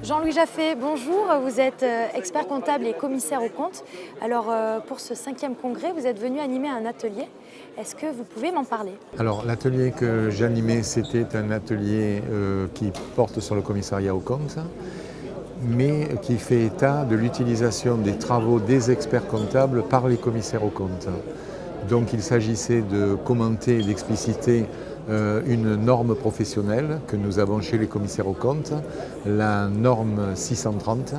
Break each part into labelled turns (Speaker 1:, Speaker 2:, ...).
Speaker 1: Jean-Louis Jaffé, bonjour. Vous êtes expert comptable et commissaire aux comptes. Alors, pour ce 5e congrès, vous êtes venu animer un atelier. Est-ce que vous pouvez m'en parler?
Speaker 2: Alors l'atelier que j'animais, c'était un atelier qui porte sur le commissariat aux comptes, mais qui fait état de l'utilisation des travaux des experts comptables par les commissaires aux comptes. Donc il s'agissait de commenter et d'expliciter une norme professionnelle que nous avons chez les commissaires aux comptes, la norme 630,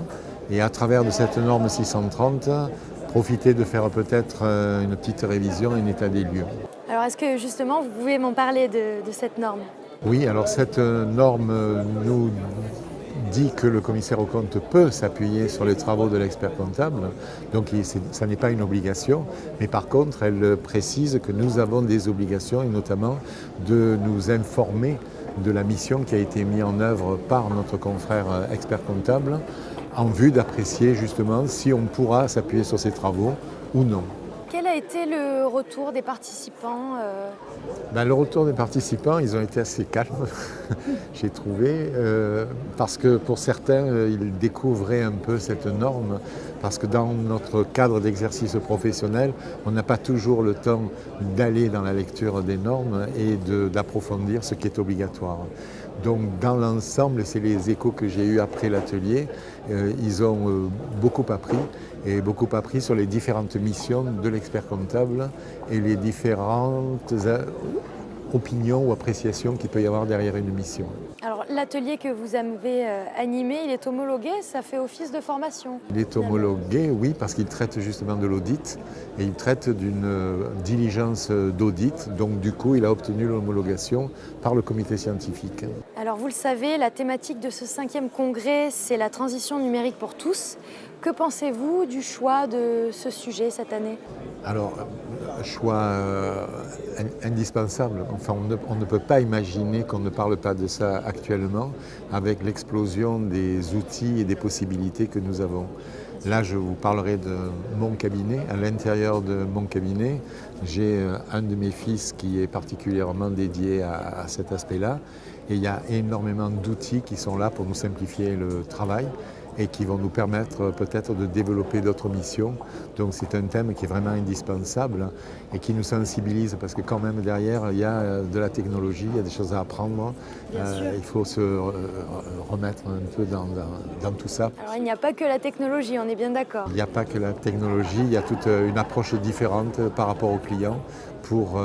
Speaker 2: et à travers de cette norme 630, profiter de faire peut-être une petite révision, un état des lieux.
Speaker 1: Alors, est-ce que justement, vous pouvez m'en parler de cette norme?
Speaker 2: Oui, alors cette norme nous dit que le commissaire aux comptes peut s'appuyer sur les travaux de l'expert comptable, donc ça n'est pas une obligation, mais par contre elle précise que nous avons des obligations et notamment de nous informer de la mission qui a été mise en œuvre par notre confrère expert comptable en vue d'apprécier justement si on pourra s'appuyer sur ces travaux ou non.
Speaker 1: Quel a été le retour des participants?
Speaker 2: Le retour des participants, ils ont été assez calmes, j'ai trouvé, parce que pour certains, ils découvraient un peu cette norme, parce que dans notre cadre d'exercice professionnel, on n'a pas toujours le temps d'aller dans la lecture des normes et d'approfondir ce qui est obligatoire. Donc dans l'ensemble, c'est les échos que j'ai eus après l'atelier, ils ont beaucoup appris sur les différentes missions de l'expert comptable et les différentes opinions ou appréciations qu'il peut y avoir derrière une mission.
Speaker 1: Alors, l'atelier que vous avez animé, il est homologué, ça fait office de formation?
Speaker 2: Il est homologué, oui, parce qu'il traite justement de l'audit et il traite d'une diligence d'audit. Donc du coup, il a obtenu l'homologation par le comité scientifique.
Speaker 1: Alors, vous le savez, la thématique de ce 5e congrès, c'est la transition numérique pour tous. Que pensez-vous du choix de ce sujet cette année?
Speaker 2: Alors, choix indispensable. Enfin, on ne peut pas imaginer qu'on ne parle pas de ça actuellement avec l'explosion des outils et des possibilités que nous avons. Là, je vous parlerai de mon cabinet. À l'intérieur de mon cabinet, j'ai un de mes fils qui est particulièrement dédié à cet aspect-là. Et il y a énormément d'outils qui sont là pour nous simplifier le travail et qui vont nous permettre peut-être de développer d'autres missions. Donc c'est un thème qui est vraiment indispensable et qui nous sensibilise parce que quand même derrière il y a de la technologie, il y a des choses à apprendre. Il faut se remettre un peu dans tout ça.
Speaker 1: Alors, il n'y a pas que la technologie, on est bien d'accord.
Speaker 2: Il n'y a pas que la technologie, il y a toute une approche différente par rapport aux clients pour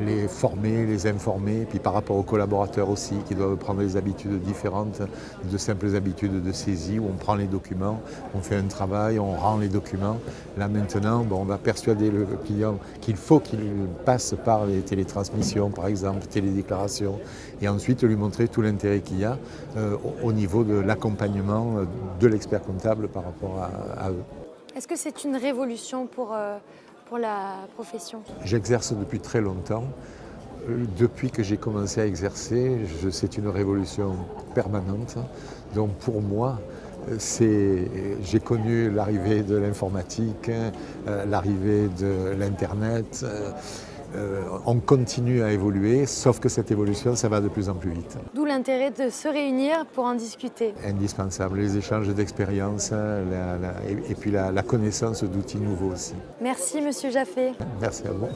Speaker 2: les former, les informer, puis par rapport aux collaborateurs aussi qui doivent prendre des habitudes différentes, de simples habitudes de saisie où on prend les documents, on fait un travail, on rend les documents. Là maintenant, on va persuader le client qu'il faut qu'il passe par les télétransmissions, par exemple, télédéclarations, et ensuite lui montrer tout l'intérêt qu'il y a au niveau de l'accompagnement de l'expert comptable par rapport à eux.
Speaker 1: Est-ce que c'est une révolution pour la profession?
Speaker 2: J'exerce depuis très longtemps. Depuis que j'ai commencé à exercer, c'est une révolution permanente. Donc pour moi, j'ai connu l'arrivée de l'informatique, l'arrivée de l'Internet. On continue à évoluer, sauf que cette évolution, ça va de plus en plus vite.
Speaker 1: D'où l'intérêt de se réunir pour en discuter.
Speaker 2: Indispensable, les échanges d'expériences et puis la connaissance d'outils nouveaux aussi.
Speaker 1: Merci, Monsieur Jaffé.
Speaker 2: Merci à vous.